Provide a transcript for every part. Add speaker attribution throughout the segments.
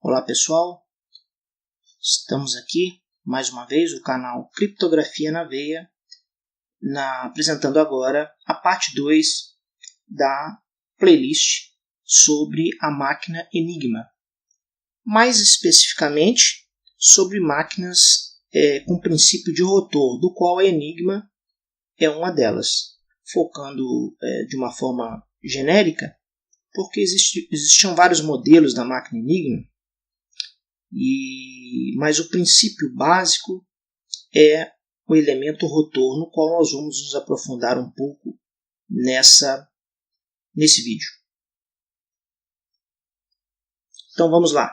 Speaker 1: Olá pessoal, estamos aqui mais uma vez o canal Criptografia na Veia, apresentando agora a parte 2 da playlist sobre a máquina Enigma, mais especificamente sobre máquinas com princípio de rotor, do qual a Enigma é uma delas, focando de uma forma genérica, porque existiam vários modelos da máquina Enigma, mas o princípio básico é o elemento rotor, no qual nós vamos nos aprofundar um pouco nesse vídeo. Então vamos lá.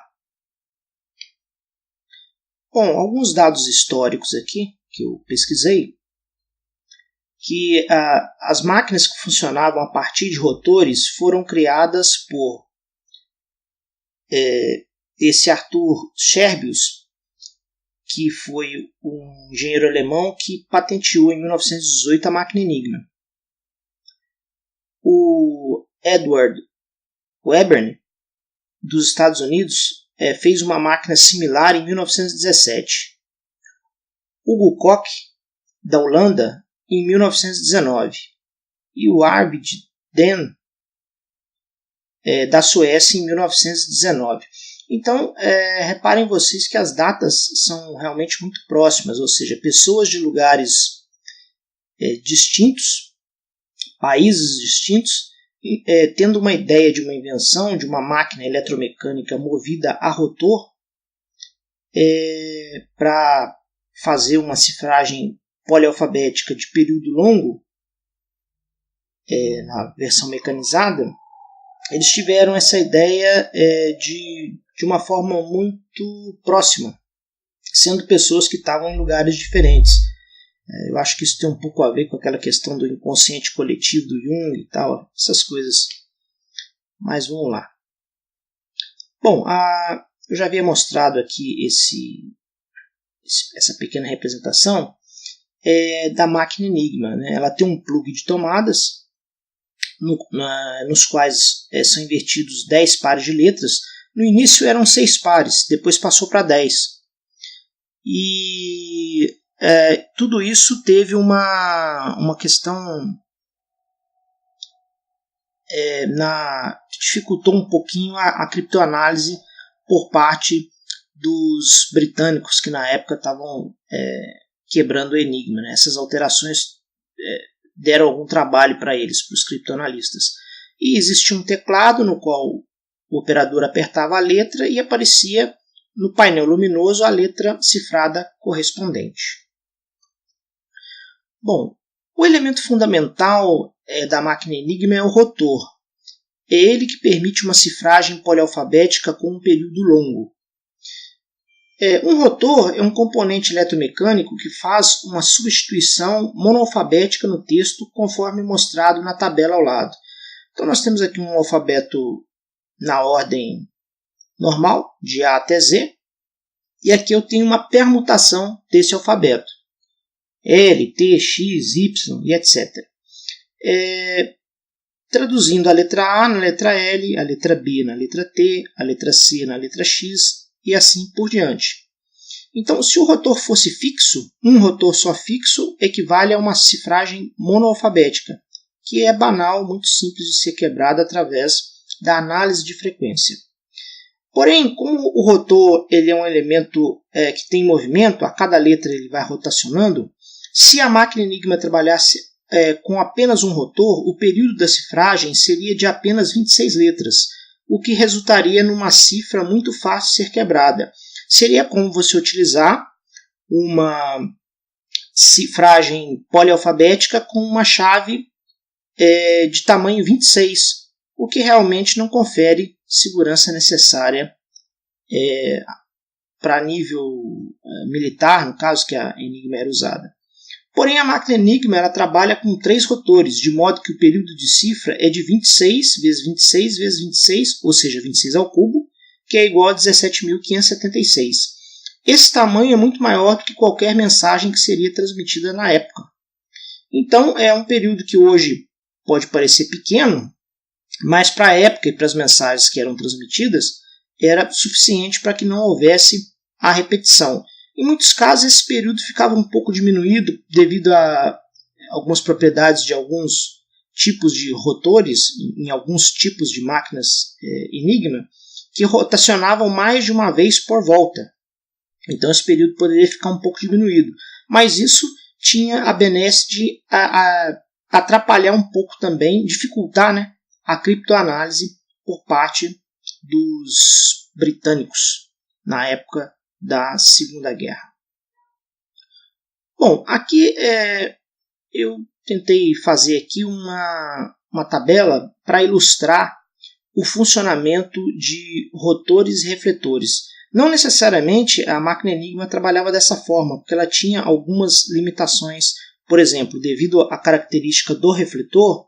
Speaker 1: Bom, alguns dados históricos aqui que eu pesquisei, que as máquinas que funcionavam a partir de rotores foram criadas por esse Arthur Scherbius, que foi um engenheiro alemão que patenteou em 1918 a máquina Enigma. O Edward Webern, dos Estados Unidos, fez uma máquina similar em 1917. Hugo Koch, da Holanda, em 1919. E o Arvid Den, da Suécia, em 1919. Então, reparem vocês que as datas são realmente muito próximas, ou seja, pessoas de lugares distintos, países distintos, tendo uma ideia de uma invenção de uma máquina eletromecânica movida a rotor para fazer uma cifragem polialfabética de período longo, na versão mecanizada. Eles tiveram essa ideia de uma forma muito próxima, sendo pessoas que estavam em lugares diferentes. Eu acho que isso tem um pouco a ver com aquela questão do inconsciente coletivo do Jung e tal, essas coisas. Mas vamos lá. Bom, eu já havia mostrado aqui essa pequena representação da máquina Enigma, né? Ela tem um plug de tomadas, nos quais são invertidos 10 pares de letras. No início eram 6 pares, depois passou para 10. E tudo isso teve uma questão dificultou um pouquinho a criptoanálise por parte dos britânicos, que na época estavam quebrando o Enigma, né? Essas alterações deram algum trabalho para eles, para os criptoanalistas. E existia um teclado no qual o operador apertava a letra e aparecia no painel luminoso a letra cifrada correspondente. Bom, o elemento fundamental da máquina Enigma é o rotor. É ele que permite uma cifragem polialfabética com um período longo. Um rotor é um componente eletromecânico que faz uma substituição monoalfabética no texto, conforme mostrado na tabela ao lado. Então nós temos aqui um alfabeto na ordem normal, de A até Z, e aqui eu tenho uma permutação desse alfabeto. L, T, X, Y e etc. Traduzindo a letra A na letra L, a letra B na letra T, a letra C na letra X e assim por diante. Então, se o rotor fosse fixo, um rotor só fixo equivale a uma cifragem monoalfabética, que é banal, muito simples de ser quebrada através da análise de frequência. Porém, como o rotor ele é um elemento que tem movimento, a cada letra ele vai rotacionando, se a máquina Enigma trabalhasse com apenas um rotor, o período da cifragem seria de apenas 26 letras, o que resultaria numa cifra muito fácil de ser quebrada. Seria como você utilizar uma cifragem polialfabética com uma chave de tamanho 26, o que realmente não confere segurança necessária para nível militar, no caso que a Enigma era usada. Porém, a máquina Enigma ela trabalha com 3 rotores, de modo que o período de cifra é de 26 vezes 26 vezes 26, ou seja, 26 ao cubo, que é igual a 17.576. Esse tamanho é muito maior do que qualquer mensagem que seria transmitida na época. Então, é um período que hoje pode parecer pequeno, mas para a época e para as mensagens que eram transmitidas, era suficiente para que não houvesse a repetição. Em muitos casos, esse período ficava um pouco diminuído devido a algumas propriedades de alguns tipos de rotores, em alguns tipos de máquinas Enigma, que rotacionavam mais de uma vez por volta. Então esse período poderia ficar um pouco diminuído. Mas isso tinha a benesse de atrapalhar um pouco também, dificultar, né, a criptoanálise por parte dos britânicos na época da Segunda Guerra. Bom, aqui eu tentei fazer aqui uma tabela para ilustrar o funcionamento de rotores e refletores. Não necessariamente a máquina Enigma trabalhava dessa forma, porque ela tinha algumas limitações. Por exemplo, devido à característica do refletor,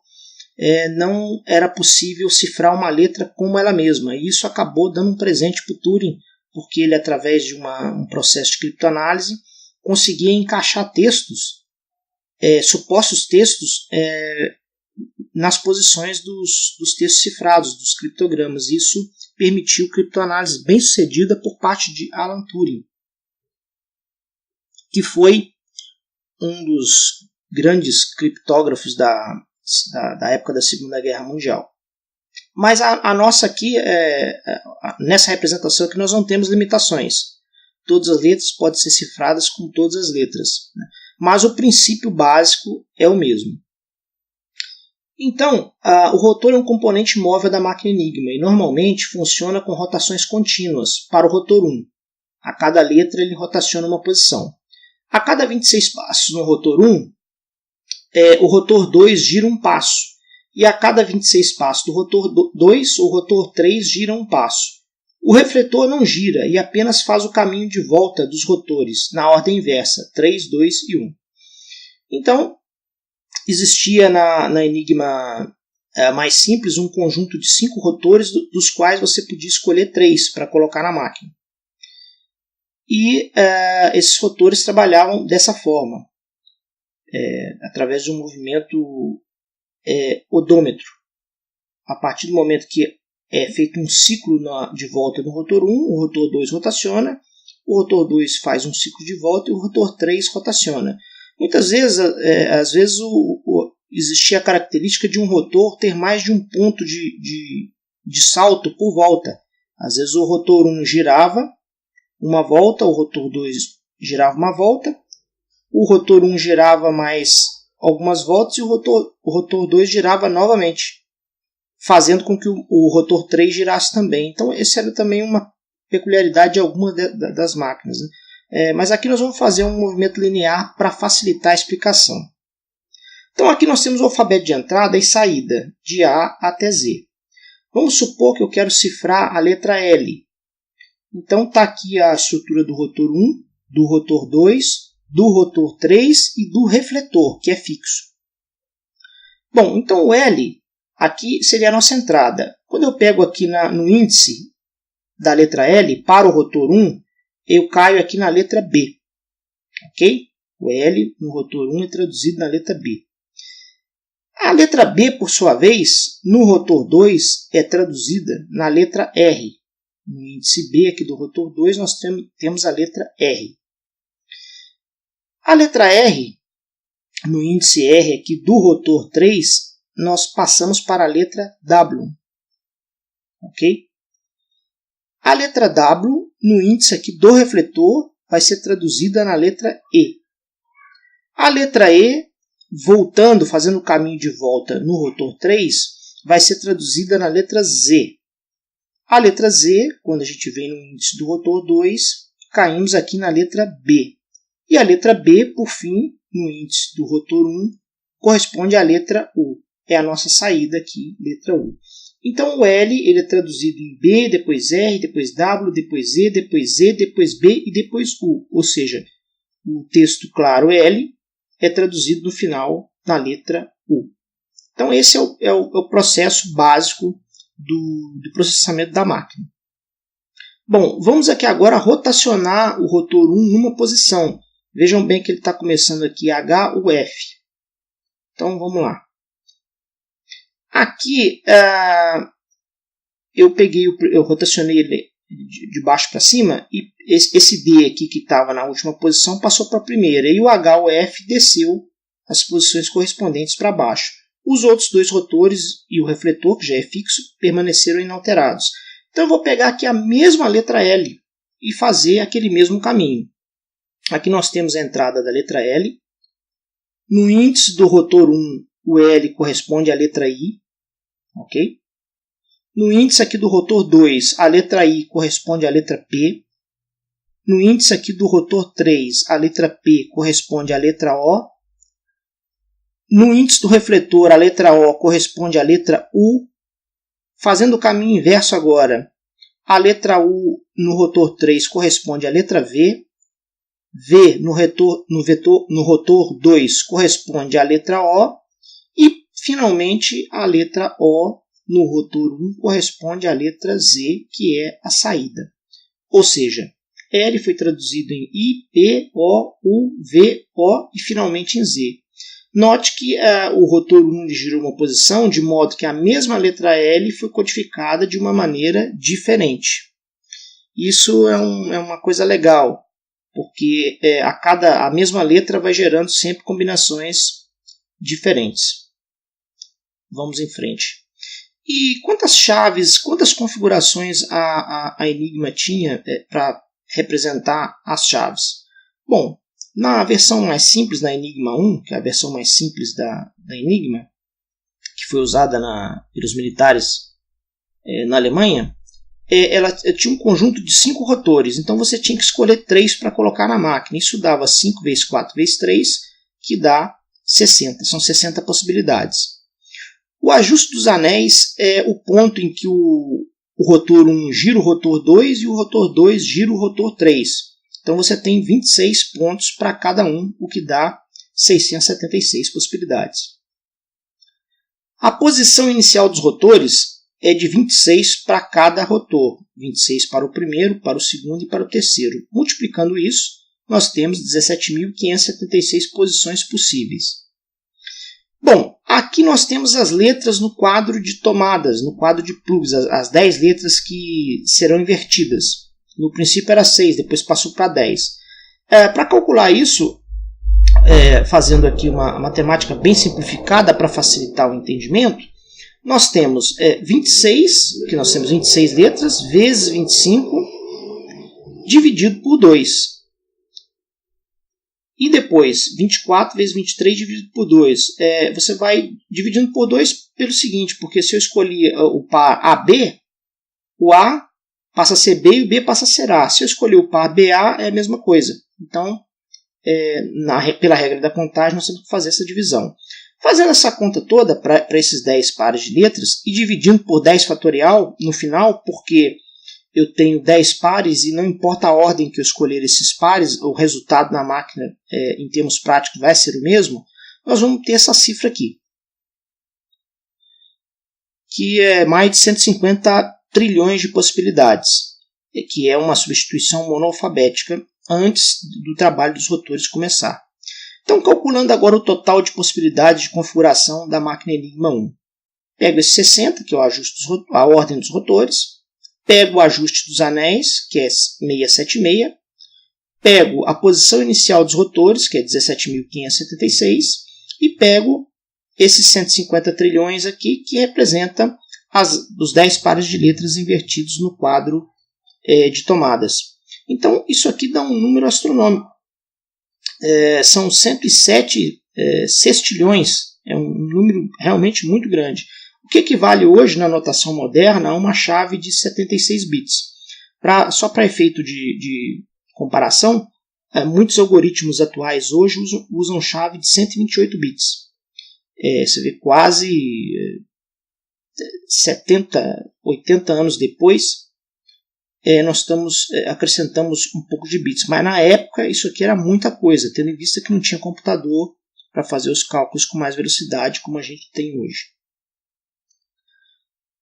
Speaker 1: não era possível cifrar uma letra como ela mesma. E isso acabou dando um presente para o Turing, porque ele, através de um processo de criptoanálise, conseguia encaixar textos, supostos textos, nas posições dos textos cifrados, dos criptogramas. Isso permitiu criptoanálise bem sucedida por parte de Alan Turing, que foi um dos grandes criptógrafos da época da Segunda Guerra Mundial. Mas a nossa aqui, nessa representação aqui, nós não temos limitações. Todas as letras podem ser cifradas com todas as letras, né? Mas o princípio básico é o mesmo. Então, o rotor é um componente móvel da máquina Enigma e normalmente funciona com rotações contínuas para o rotor 1. A cada letra ele rotaciona uma posição. A cada 26 passos no rotor 1, o rotor 2 gira um passo. E a cada 26 passos do rotor 2, o rotor 3 gira um passo. O refletor não gira e apenas faz o caminho de volta dos rotores, na ordem inversa, 3, 2 e 1. Então, existia na Enigma mais simples um conjunto de 5 rotores, dos quais você podia escolher 3 para colocar na máquina. E esses rotores trabalhavam dessa forma, através de um movimento odômetro. A partir do momento que é feito um ciclo de volta no rotor 1, o rotor 2 rotaciona, o rotor 2 faz um ciclo de volta e o rotor 3 rotaciona. Muitas vezes, às vezes existia a característica de um rotor ter mais de um ponto de salto por volta. Às vezes o rotor 1 girava uma volta, o rotor 2 girava uma volta, o rotor 1 girava mais algumas voltas e o rotor 2 girava novamente, fazendo com que o rotor 3 girasse também. Então, essa era também uma peculiaridade de algumas das máquinas, né? Mas aqui nós vamos fazer um movimento linear para facilitar a explicação. Então, aqui nós temos o alfabeto de entrada e saída, de A até Z. Vamos supor que eu quero cifrar a letra L. Então, está aqui a estrutura do rotor 1, do rotor 2, do rotor 3 e do refletor, que é fixo. Bom, então o L aqui seria a nossa entrada. Quando eu pego aqui no índice da letra L para o rotor 1, eu caio aqui na letra B. Ok? O L no rotor 1 é traduzido na letra B. A letra B, por sua vez, no rotor 2 é traduzida na letra R. No índice B aqui do rotor 2 nós temos a letra R. A letra R, no índice R aqui do rotor 3, nós passamos para a letra W. Ok? A letra W, no índice aqui do refletor, vai ser traduzida na letra E. A letra E, voltando, fazendo o caminho de volta no rotor 3, vai ser traduzida na letra Z. A letra Z, quando a gente vem no índice do rotor 2, caímos aqui na letra B. E a letra B, por fim, no índice do rotor 1, corresponde à letra U. É a nossa saída aqui, letra U. Então o L ele é traduzido em B, depois R, depois W, depois E, depois Z, depois B e depois U. Ou seja, o texto claro L é traduzido no final na letra U. Então esse é o processo básico do processamento da máquina. Bom, vamos aqui agora rotacionar o rotor 1 numa posição. Vejam bem que ele está começando aqui H ou F. Então vamos lá. Aqui eu rotacionei ele de baixo para cima, e esse D aqui que estava na última posição passou para a primeira, e o H ou F desceu as posições correspondentes para baixo. Os outros dois rotores e o refletor, que já é fixo, permaneceram inalterados. Então eu vou pegar aqui a mesma letra L e fazer aquele mesmo caminho. Aqui nós temos a entrada da letra L. No índice do rotor 1, o L corresponde à letra I. Ok? No índice aqui do rotor 2, a letra I corresponde à letra P. No índice aqui do rotor 3, a letra P corresponde à letra O. No índice do refletor, a letra O corresponde à letra U. Fazendo o caminho inverso agora, a letra U no rotor 3 corresponde à letra V. V no rotor 2 corresponde à letra O. E, finalmente, a letra O no rotor 1 corresponde à letra Z, que é a saída. Ou seja, L foi traduzido em I, P, O, U, V, O e, finalmente, em Z. Note que o rotor 1 girou uma posição de modo que a mesma letra L foi codificada de uma maneira diferente. Isso é uma coisa legal, porque a mesma letra vai gerando sempre combinações diferentes. Vamos em frente. E quantas chaves, quantas configurações a Enigma tinha para representar as chaves? Bom, na versão mais simples da Enigma 1, que é a versão mais simples da Enigma, que foi usada pelos militares na Alemanha, ela tinha um conjunto de 5 rotores, então você tinha que escolher 3 para colocar na máquina. Isso dava 5 vezes 4 vezes 3, que dá 60, são 60 possibilidades. O ajuste dos anéis é o ponto em que o rotor 1 gira o rotor 2 e o rotor 2 gira o rotor 3. Então você tem 26 pontos para cada um, o que dá 676 possibilidades. A posição inicial dos rotores é de 26 para cada rotor. 26 para o primeiro, para o segundo e para o terceiro. Multiplicando isso, nós temos 17.576 posições possíveis. Bom, aqui nós temos as letras no quadro de tomadas, no quadro de plugs, as 10 letras que serão invertidas. No princípio era 6, depois passou para 10. Para calcular isso, fazendo aqui uma matemática bem simplificada para facilitar o entendimento, nós temos 26, que nós temos 26 letras, vezes 25, dividido por 2. E depois, 24 vezes 23 dividido por 2. Você vai dividindo por 2 pelo seguinte, porque se eu escolher o par AB, o A passa a ser B e o B passa a ser A. Se eu escolher o par BA, é a mesma coisa. Então, pela regra da contagem, nós temos que fazer essa divisão. Fazendo essa conta toda para esses 10 pares de letras e dividindo por 10 fatorial no final, porque eu tenho 10 pares e não importa a ordem que eu escolher esses pares, o resultado na máquina, em termos práticos, vai ser o mesmo, nós vamos ter essa cifra aqui, que é mais de 150 trilhões de possibilidades, que é uma substituição monoalfabética antes do trabalho dos rotores começar. Então, calculando agora o total de possibilidades de configuração da máquina Enigma 1. Pego esse 60, que é a ordem dos rotores, pego o ajuste dos anéis, que é 676, pego a posição inicial dos rotores, que é 17.576, e pego esses 150 trilhões aqui, que representa os 10 pares de letras invertidos no quadro de tomadas. Então, isso aqui dá um número astronômico. São 107 sextilhões, é um número realmente muito grande. O que equivale hoje, na notação moderna, a uma chave de 76 bits. Só para efeito de comparação, muitos algoritmos atuais hoje usam chave de 128 bits. Você vê quase 70, 80 anos depois, nós acrescentamos um pouco de bits. Mas na época isso aqui era muita coisa, tendo em vista que não tinha computador para fazer os cálculos com mais velocidade como a gente tem hoje.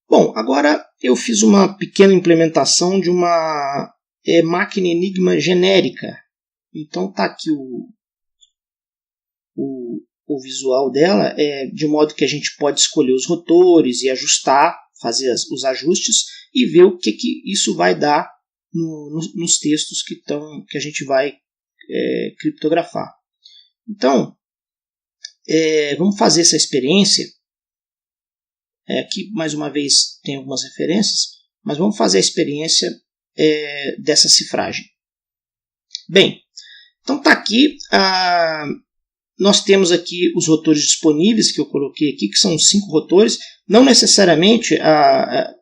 Speaker 1: Bom, agora eu fiz uma pequena implementação de uma máquina Enigma genérica. Então está aqui o visual dela, de modo que a gente pode escolher os rotores e ajustar, fazer os ajustes e ver o que isso vai dar nos textos que a gente vai criptografar. Então, vamos fazer essa experiência. Aqui, mais uma vez, tem algumas referências, mas vamos fazer a experiência dessa cifragem. Bem, então está aqui, nós temos aqui os rotores disponíveis que eu coloquei aqui, que são 5 rotores. Não necessariamente,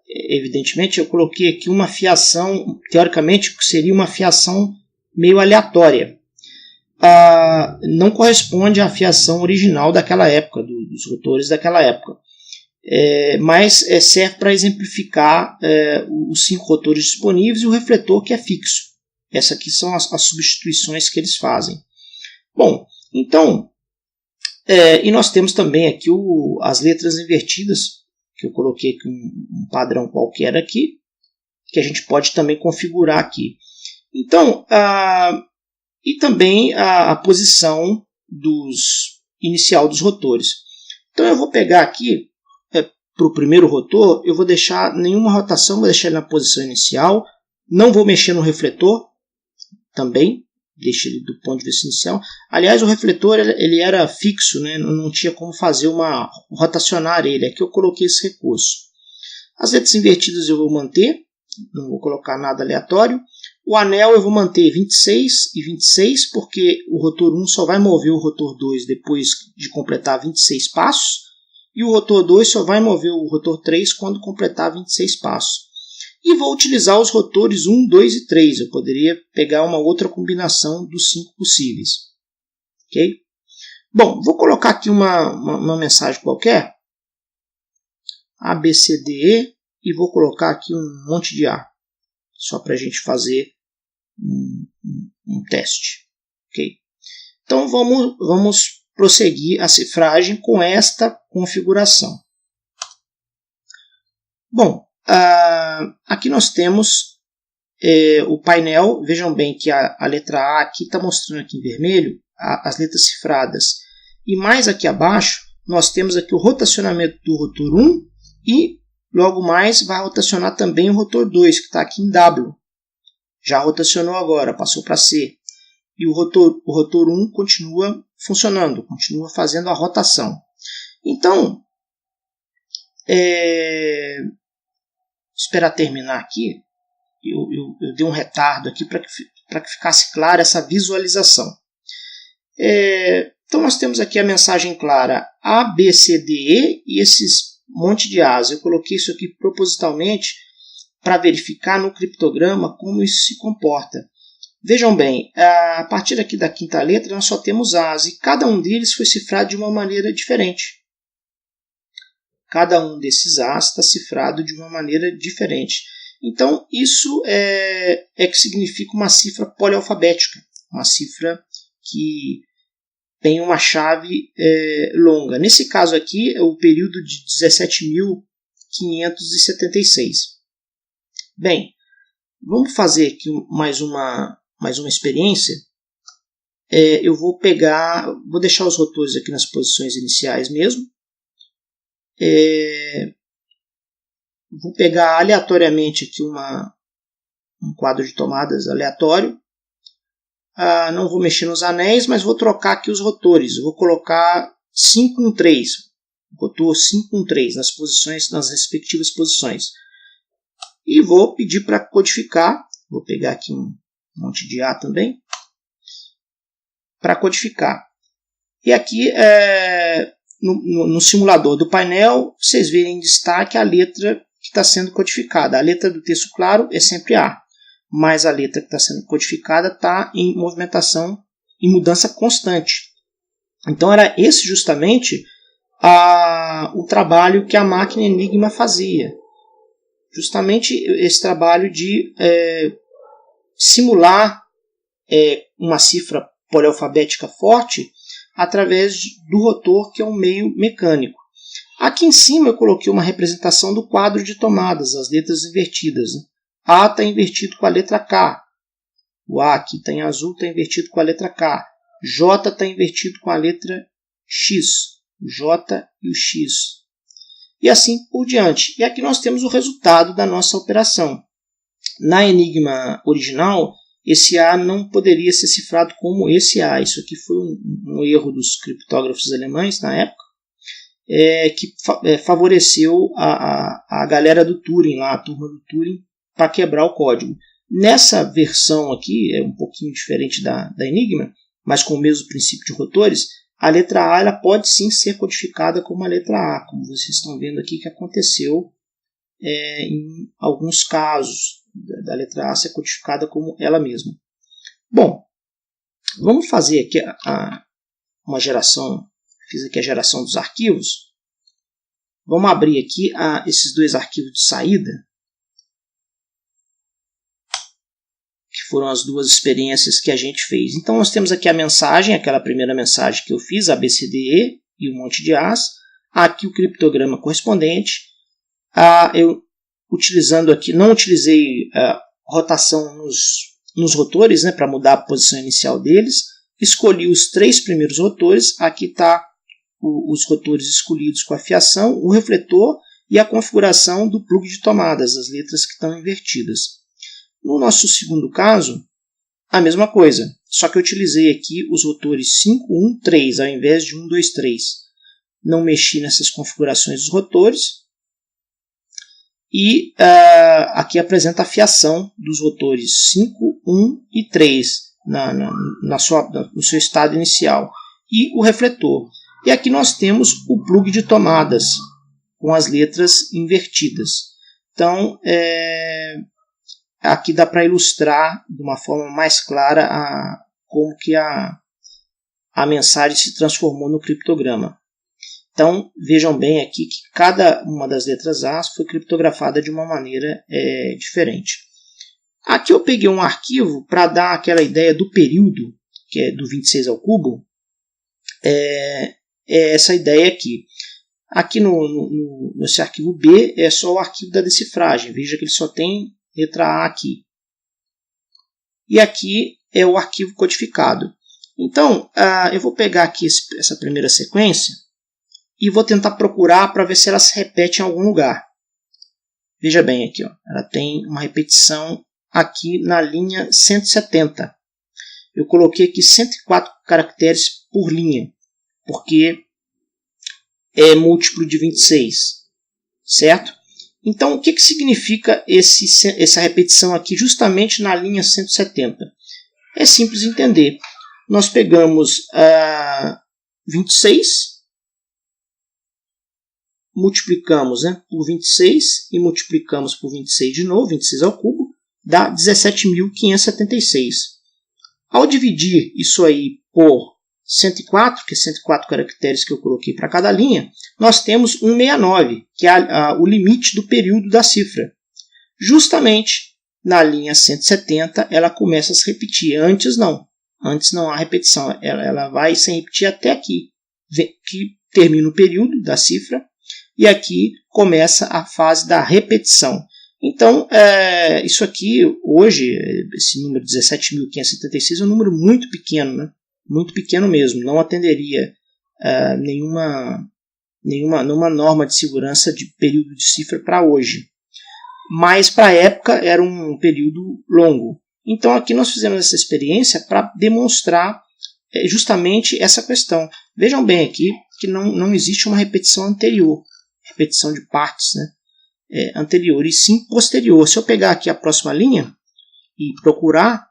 Speaker 1: evidentemente, eu coloquei aqui uma fiação, teoricamente seria uma fiação meio aleatória. Não corresponde à fiação original daquela época, dos rotores daquela época. Mas serve para exemplificar os 5 rotores disponíveis e o refletor que é fixo. Essas aqui são as substituições que eles fazem. Bom, então, e nós temos também aqui as letras invertidas, que eu coloquei aqui um padrão qualquer aqui, que a gente pode também configurar aqui. Então, e também a posição inicial dos rotores. Então eu vou pegar aqui, para o primeiro rotor, eu vou deixar nenhuma rotação, vou deixar ele na posição inicial, não vou mexer no refletor, também, deixo ele do ponto de vista inicial. Aliás, o refletor ele era fixo, né? Não tinha como rotacionar ele, aqui eu coloquei esse recurso. As letras invertidas eu vou manter, não vou colocar nada aleatório. O anel eu vou manter 26 e 26, porque o rotor 1 só vai mover o rotor 2 depois de completar 26 passos, e o rotor 2 só vai mover o rotor 3 quando completar 26 passos. E vou utilizar os rotores 1, 2 e 3. Eu poderia pegar uma outra combinação dos 5 possíveis. Ok? Bom, vou colocar aqui uma mensagem qualquer. A, B, C, D, E. E vou colocar aqui um monte de A. Só para a gente fazer um teste. Ok? Então vamos prosseguir a cifragem com esta configuração. Bom, aqui nós temos o painel. Vejam bem que a letra A aqui está mostrando aqui em vermelho as letras cifradas. E mais aqui abaixo nós temos aqui o rotacionamento do rotor 1 e logo mais vai rotacionar também o rotor 2, que está aqui em W. Já rotacionou agora, passou para C. E o rotor 1 continua funcionando, continua fazendo a rotação. Então, esperar terminar aqui, eu dei um retardo aqui para que ficasse clara essa visualização. Então nós temos aqui a mensagem clara A, B, C, D, E e esses monte de As. Eu coloquei isso aqui propositalmente para verificar no criptograma como isso se comporta. Vejam bem, a partir aqui da quinta letra nós só temos As e cada um deles foi cifrado de uma maneira diferente. Cada um desses As está cifrado de uma maneira diferente. Então, isso que significa uma cifra polialfabética, uma cifra que tem uma chave longa. Nesse caso aqui, é o período de 17.576. Bem, vamos fazer aqui mais uma experiência. Eu vou deixar os rotores aqui nas posições iniciais mesmo. Vou pegar aleatoriamente aqui um quadro de tomadas aleatório. Não vou mexer nos anéis, mas vou trocar aqui os rotores. Eu vou colocar 513, rotor 513 nas respectivas posições. E vou pedir para codificar. Vou pegar aqui um monte de A também, para codificar. E aqui no simulador do painel, vocês verem em destaque a letra que está sendo codificada. A letra do texto claro é sempre A, mas a letra que está sendo codificada está em movimentação, em mudança constante. Então era esse justamente o trabalho que a máquina Enigma fazia. Justamente esse trabalho de simular uma cifra polialfabética forte através do rotor, que é um meio mecânico. Aqui em cima eu coloquei uma representação do quadro de tomadas, as letras invertidas. A está invertido com a letra K. O A aqui está em azul, está invertido com a letra K. J está invertido com a letra X. O J e o X. E assim por diante. E aqui nós temos o resultado da nossa operação. Na Enigma original, esse A não poderia ser cifrado como esse A. Isso aqui foi um erro dos criptógrafos alemães na época, que favoreceu a galera do Turing, lá, a turma do Turing, para quebrar o código. Nessa versão aqui, é um pouquinho diferente da Enigma, mas com o mesmo princípio de rotores, a letra A ela pode sim ser codificada como a letra A, como vocês estão vendo aqui que aconteceu em alguns casos da letra A ser codificada como ela mesma. Bom, vamos fazer aqui uma geração, fiz aqui a geração dos arquivos. Vamos abrir aqui esses dois arquivos de saída, que foram as duas experiências que a gente fez. Então nós temos aqui a mensagem, aquela primeira mensagem que eu fiz, ABCDE e um monte de As. Aqui o criptograma correspondente. Eu utilizando aqui, não utilizei rotação nos rotores, né, para mudar a posição inicial deles. Escolhi os 3 primeiros rotores. Aqui está os rotores escolhidos com a fiação, o refletor e a configuração do plug de tomadas, as letras que estão invertidas. No nosso segundo caso, a mesma coisa, só que eu utilizei aqui os rotores 5, 1, 3, ao invés de 1, 2, 3. Não mexi nessas configurações dos rotores. E aqui apresenta a fiação dos rotores 5, 1 e 3 no seu estado inicial. E o refletor. E aqui nós temos o plug de tomadas com as letras invertidas. Então, aqui dá para ilustrar de uma forma mais clara como que a mensagem se transformou no criptograma. Então, vejam bem aqui que cada uma das letras A foi criptografada de uma maneira diferente. Aqui eu peguei um arquivo para dar aquela ideia do período, que é do 26 ao cubo. É essa ideia aqui. Aqui nesse arquivo B é só o arquivo da decifragem. Veja que ele só tem letra A aqui. E aqui é o arquivo codificado. Então, eu vou pegar aqui essa primeira sequência e vou tentar procurar para ver se ela se repete em algum lugar. Veja bem aqui, ó, ela tem uma repetição aqui na linha 170. Eu coloquei aqui 104 caracteres por linha, porque é múltiplo de 26, certo? Então, o que significa essa repetição aqui justamente na linha 170? É simples entender. Nós pegamos 26, multiplicamos, né, por 26 e multiplicamos por 26 de novo, 26 ao cubo, dá 17.576. Ao dividir isso aí por 104, que é 104 caracteres que eu coloquei para cada linha, nós temos 169, que é o limite do período da cifra. Justamente na linha 170 ela começa a se repetir, antes não há repetição, ela vai se repetir até aqui, que termina o período da cifra, e aqui começa a fase da repetição. Então, isso aqui, hoje, esse número 17.576 é um número muito pequeno, né? Muito pequeno mesmo, não atenderia nenhuma norma de segurança de período de cifra para hoje. Mas para a época era um período longo. Então aqui nós fizemos essa experiência para demonstrar justamente essa questão. Vejam bem aqui que não existe uma repetição anterior, repetição de partes, né? Anterior, e sim posterior. Se eu pegar aqui a próxima linha e procurar,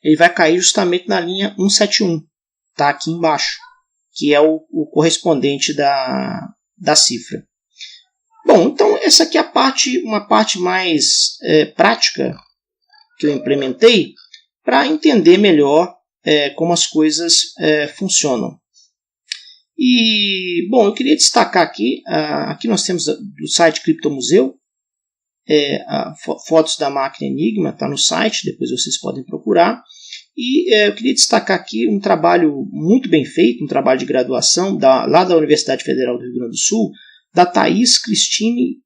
Speaker 1: ele vai cair justamente na linha 171, tá aqui embaixo, que é o correspondente da cifra. Bom, então essa aqui é uma parte mais prática que eu implementei para entender melhor como as coisas funcionam. E, bom, eu queria destacar aqui nós temos do site Criptomuseu, fotos da máquina Enigma, está no site, depois vocês podem procurar. E eu queria destacar aqui um trabalho muito bem feito, um trabalho de graduação lá da Universidade Federal do Rio Grande do Sul, da Thaís Christine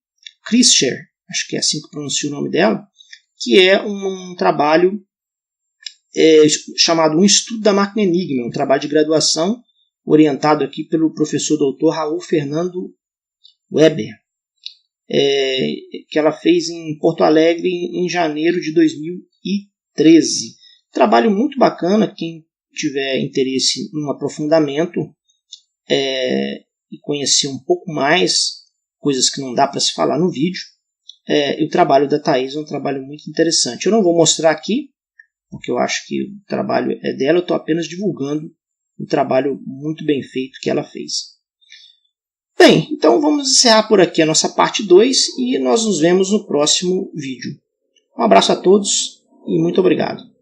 Speaker 1: Krischer, acho que é assim que pronuncia o nome dela, que é um trabalho chamado Um Estudo da Máquina Enigma, um trabalho de graduação orientado aqui pelo professor Dr. Raul Fernando Weber. que ela fez em Porto Alegre em janeiro de 2013. Trabalho muito bacana, quem tiver interesse no aprofundamento e conhecer um pouco mais, coisas que não dá para se falar no vídeo, o trabalho da Thaís é um trabalho muito interessante. Eu não vou mostrar aqui, porque eu acho que o trabalho é dela, eu estou apenas divulgando um trabalho muito bem feito que ela fez. Bem, então vamos encerrar por aqui a nossa parte 2 e nós nos vemos no próximo vídeo. Um abraço a todos e muito obrigado.